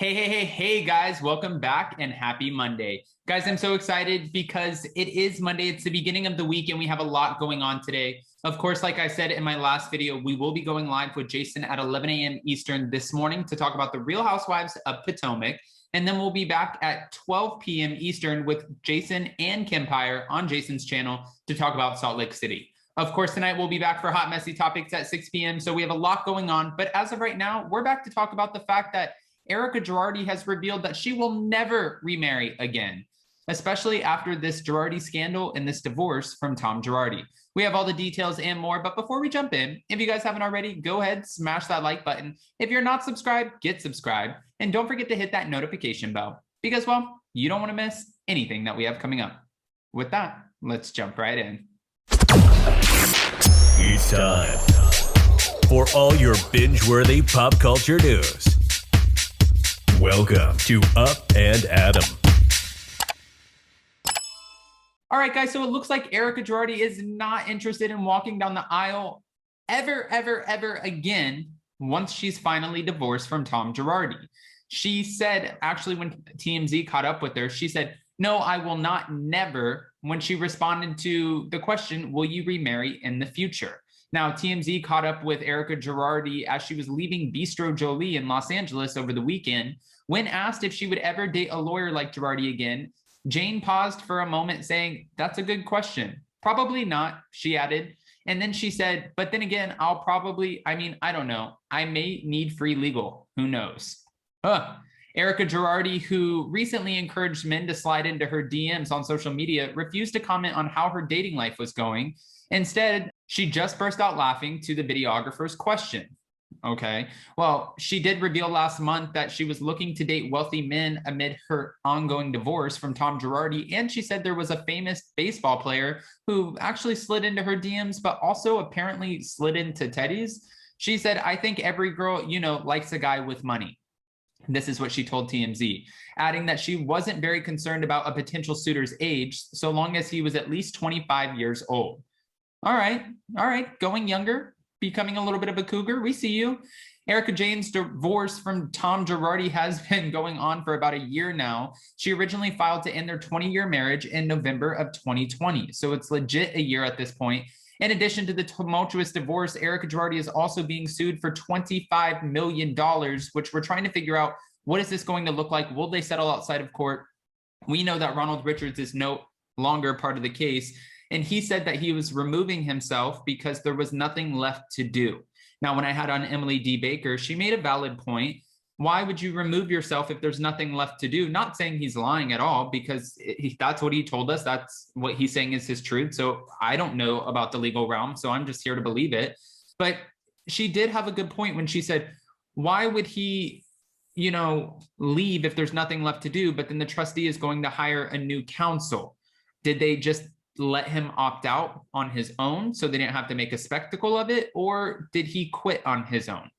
Hey, guys, welcome back and happy Monday. Guys, I'm so excited because it is Monday. It's the beginning of the week and we have a lot going on today. Of course, like I said in my last video, we will be going live with Jason at 11 a.m. Eastern this morning to talk about the Real Housewives of Potomac. And then we'll be back at 12 p.m. Eastern with Jason and Kempire on Jason's channel to talk about Salt Lake City. Of course, tonight we'll be back for Hot Messy Topics at 6 p.m. So we have a lot going on. But as of right now, we're back to talk about the fact that Erika Girardi has revealed that she will never remarry again, especially after this Girardi scandal and this divorce from Tom Girardi. We have all the details and more, but before we jump in, if you guys haven't already, go ahead, smash that like button. If you're not subscribed, get subscribed, and don't forget to hit that notification bell because, well, you don't want to miss anything that we have coming up. With that, let's jump right in. It's time for all your binge-worthy pop culture news. Welcome to Up and Adam. All right, guys, so it looks like Erika Girardi is not interested in walking down the aisle ever again once she's finally divorced from Tom Girardi. She said, actually, when TMZ caught up with her, she said, "No, I will not, never," when she responded to the question, "Will you remarry in the future?" Now, TMZ caught up with Erika Girardi as she was leaving Bistro Jolie in Los Angeles over the weekend. When asked if she would ever date a lawyer like Girardi again, Jayne paused for a moment saying, "That's a good question. Probably not," she added. And then she said, "But then again, I don't know. I may need free legal. Who knows?" Erika Girardi, who recently encouraged men to slide into her DMs on social media, refused to comment on how her dating life was going. Instead, she just burst out laughing to the videographer's question. Okay, well, she did reveal last month that she was looking to date wealthy men amid her ongoing divorce from Tom Girardi, and she said there was a famous baseball player who actually slid into her DMs, but also apparently slid into Teddy's. She said, "I think every girl, likes a guy with money." This is what she told TMZ, adding that she wasn't very concerned about a potential suitor's age, so long as he was at least 25 years old. All right, going younger, becoming a little bit of a cougar. We see you. Erika Jayne's divorce from Tom Girardi has been going on for about a year now. She originally filed to end their 20-year marriage in November of 2020. So it's legit a year at this point. In addition to the tumultuous divorce, Erika Girardi is also being sued for $25 million, which we're trying to figure out, what is this going to look like? Will they settle outside of court? We know that Ronald Richards is no longer part of the case. And he said that he was removing himself because there was nothing left to do. Now, when I had on Emily D. Baker, she made a valid point. Why would you remove yourself if there's nothing left to do? Not saying he's lying at all, because that's what he told us. That's what he's saying is his truth. So I don't know about the legal realm, so I'm just here to believe it. But she did have a good point when she said, why would he, leave if there's nothing left to do? But then the trustee is going to hire a new counsel. Did they just let him opt out on his own so they didn't have to make a spectacle of it? Or did he quit on his own?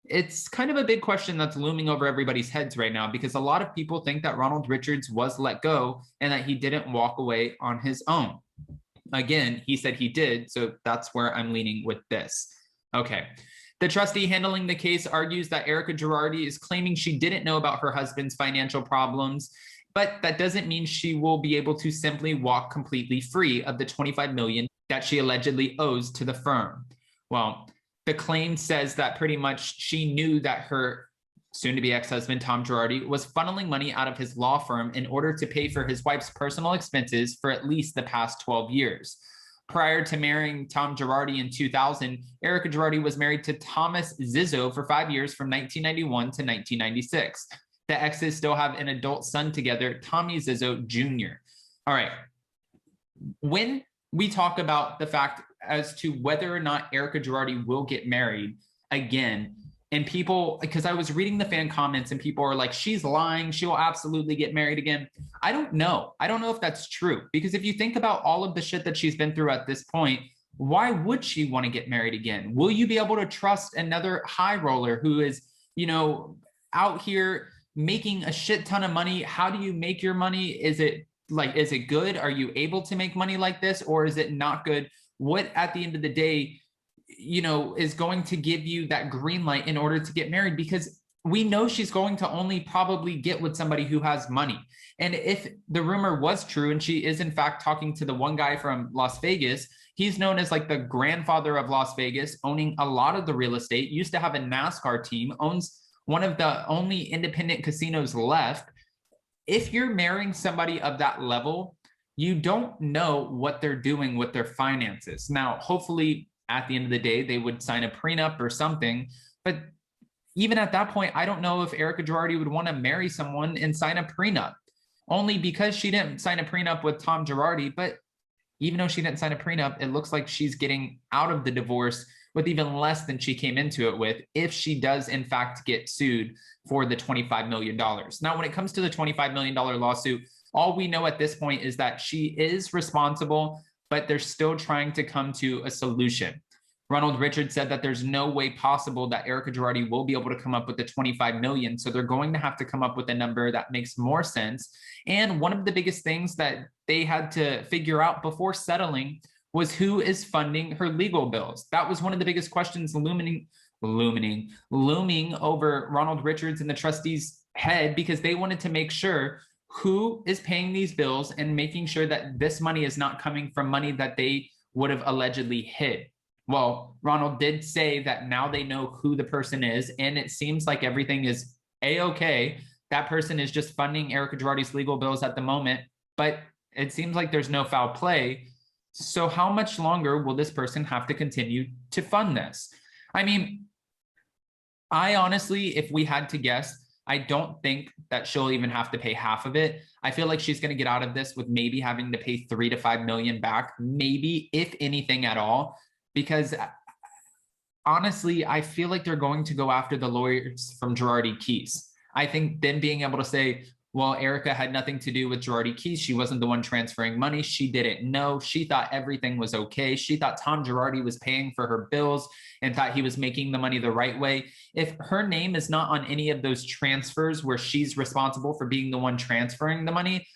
It's kind of a big question that's looming over everybody's heads right now, because a lot of people think that Ronald Richards was let go and that he didn't walk away on his own. Again, he said he did, so that's where I'm leaning with this. Okay. The trustee handling the case argues that Erika Girardi is claiming she didn't know about her husband's financial problems, but that doesn't mean she will be able to simply walk completely free of the $25 million that she allegedly owes to the firm. Well, the claim says that pretty much she knew that her soon-to-be ex-husband, Tom Girardi, was funneling money out of his law firm in order to pay for his wife's personal expenses for at least the past 12 years. Prior to marrying Tom Girardi in 2000, Erika Girardi was married to Thomas Zizzo for 5 years from 1991 to 1996. The exes still have an adult son together, Tommy Zizzo Jr. All right. When we talk about the fact as to whether or not Erika Girardi will get married again, and people, because I was reading the fan comments and people are like, she's lying, she will absolutely get married again. I don't know. I don't know if that's true, because if you think about all of the shit that she's been through at this point, why would she want to get married again? Will you be able to trust another high roller who is, out here making a shit ton of money? How do you make your money? Is it good? Are you able to make money like this, or is it not good? What at the end of the day, is going to give you that green light in order to get married? Because we know she's going to only probably get with somebody who has money. And if the rumor was true, and she is in fact talking to the one guy from Las Vegas, he's known as like the grandfather of Las Vegas, owning a lot of the real estate, used to have a NASCAR team, owns one of the only independent casinos left. If you're marrying somebody of that level, you don't know what they're doing with their finances. Now, hopefully at the end of the day, they would sign a prenup or something, but even at that point, I don't know if Erika Girardi would want to marry someone and sign a prenup, only because she didn't sign a prenup with Tom Girardi. But even though she didn't sign a prenup, it looks like she's getting out of the divorce with even less than she came into it with, if she does in fact get sued for the $25 million. Now, when it comes to the $25 million lawsuit, all we know at this point is that she is responsible, but they're still trying to come to a solution. Ronald Richards said that there's no way possible that Erika Girardi will be able to come up with the 25 million. So they're going to have to come up with a number that makes more sense. And one of the biggest things that they had to figure out before settling was who is funding her legal bills. That was one of the biggest questions looming over Ronald Richards and the trustees' head, because they wanted to make sure who is paying these bills and making sure that this money is not coming from money that they would have allegedly hid. Well, Ronald did say that now they know who the person is, and it seems like everything is a-okay. That person is just funding Erika Girardi's legal bills at the moment, but it seems like there's no foul play. So how much longer will this person have to continue to fund this? I mean, I honestly, if we had to guess, I don't think that she'll even have to pay half of it. I feel like she's going to get out of this with maybe having to pay 3 to 5 million back, maybe, if anything at all. Because honestly, I feel like they're going to go after the lawyers from Girardi Keys. I think them being able to say, well, Erika had nothing to do with Girardi Keys. She wasn't the one transferring money. She didn't know. She thought everything was okay. She thought Tom Girardi was paying for her bills and thought he was making the money the right way. If her name is not on any of those transfers where she's responsible for being the one transferring the money,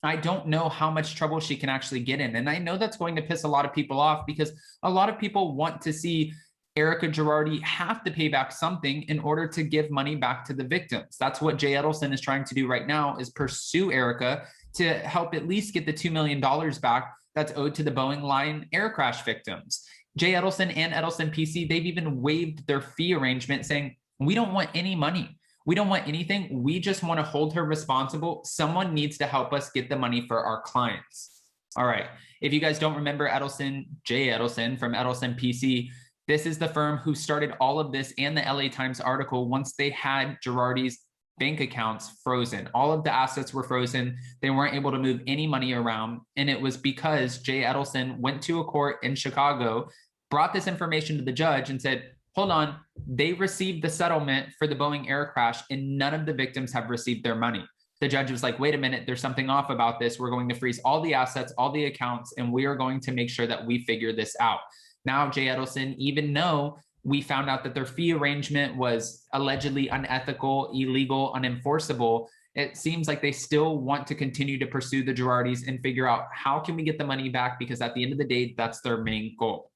I don't know how much trouble she can actually get in. And I know that's going to piss a lot of people off, because a lot of people want to see Erika Girardi have to pay back something in order to give money back to the victims. That's what Jay Edelson is trying to do right now, is pursue Erika to help at least get the $2 million back that's owed to the Boeing Lion air crash victims. Jay Edelson and Edelson PC, they've even waived their fee arrangement, saying, we don't want any money. We don't want anything. We just want to hold her responsible. Someone needs to help us get the money for our clients. All right. If you guys don't remember Edelson, Jay Edelson from Edelson PC, this is the firm who started all of this and the LA Times article once they had Girardi's bank accounts frozen. All of the assets were frozen. They weren't able to move any money around. And it was because Jay Edelson went to a court in Chicago, brought this information to the judge and said, hold on, they received the settlement for the Boeing air crash and none of the victims have received their money. The judge was like, wait a minute, there's something off about this. We're going to freeze all the assets, all the accounts, and we are going to make sure that we figure this out. Now, Jay Edelson, even though we found out that their fee arrangement was allegedly unethical, illegal, unenforceable, it seems like they still want to continue to pursue the Girardis and figure out how can we get the money back, because at the end of the day, that's their main goal.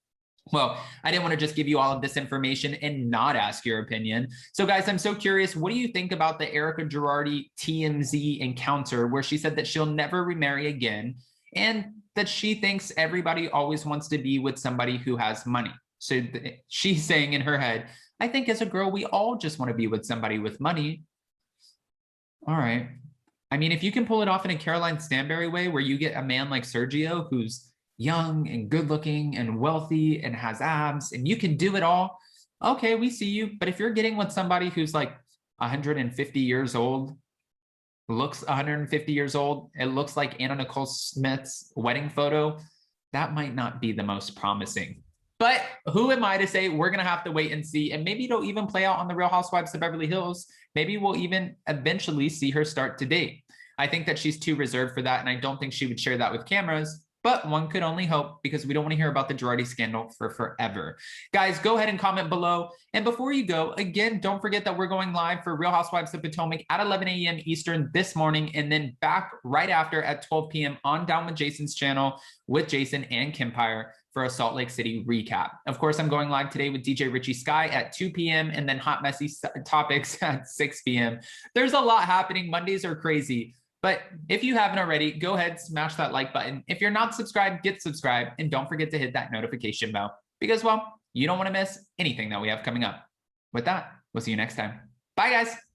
Well, I didn't want to just give you all of this information and not ask your opinion. So guys, I'm so curious, what do you think about the Erika Girardi TMZ encounter where she said that she'll never remarry again and that she thinks everybody always wants to be with somebody who has money? So she's saying in her head, I think as a girl, we all just want to be with somebody with money. All right. I mean, if you can pull it off in a Caroline Stanberry way where you get a man like Sergio who's young and good looking and wealthy and has abs and you can do it all, okay, we see you. But if you're getting with somebody who's like 150 years old, looks 150 years old, it looks like Anna Nicole Smith's wedding photo, that might not be the most promising. But who am I to say? We're going to have to wait and see. And maybe it'll even play out on the Real Housewives of Beverly Hills. Maybe we'll even eventually see her start to date. I think that she's too reserved for that. And I don't think she would share that with cameras. But one could only hope, because we don't want to hear about the Girardi scandal for forever. Guys, go ahead and comment below. And before you go, again, don't forget that we're going live for Real Housewives of Potomac at 11 a.m. Eastern this morning, and then back right after at 12 p.m. on Down with Jason's channel with Jason and Kempire for a Salt Lake City recap. Of course, I'm going live today with DJ Richie Sky at 2 p.m. and then Hot Messy Topics at 6 p.m. There's a lot happening. Mondays are crazy. But if you haven't already, go ahead, smash that like button. If you're not subscribed, get subscribed. And don't forget to hit that notification bell because, well, you don't want to miss anything that we have coming up. With that, we'll see you next time. Bye, guys.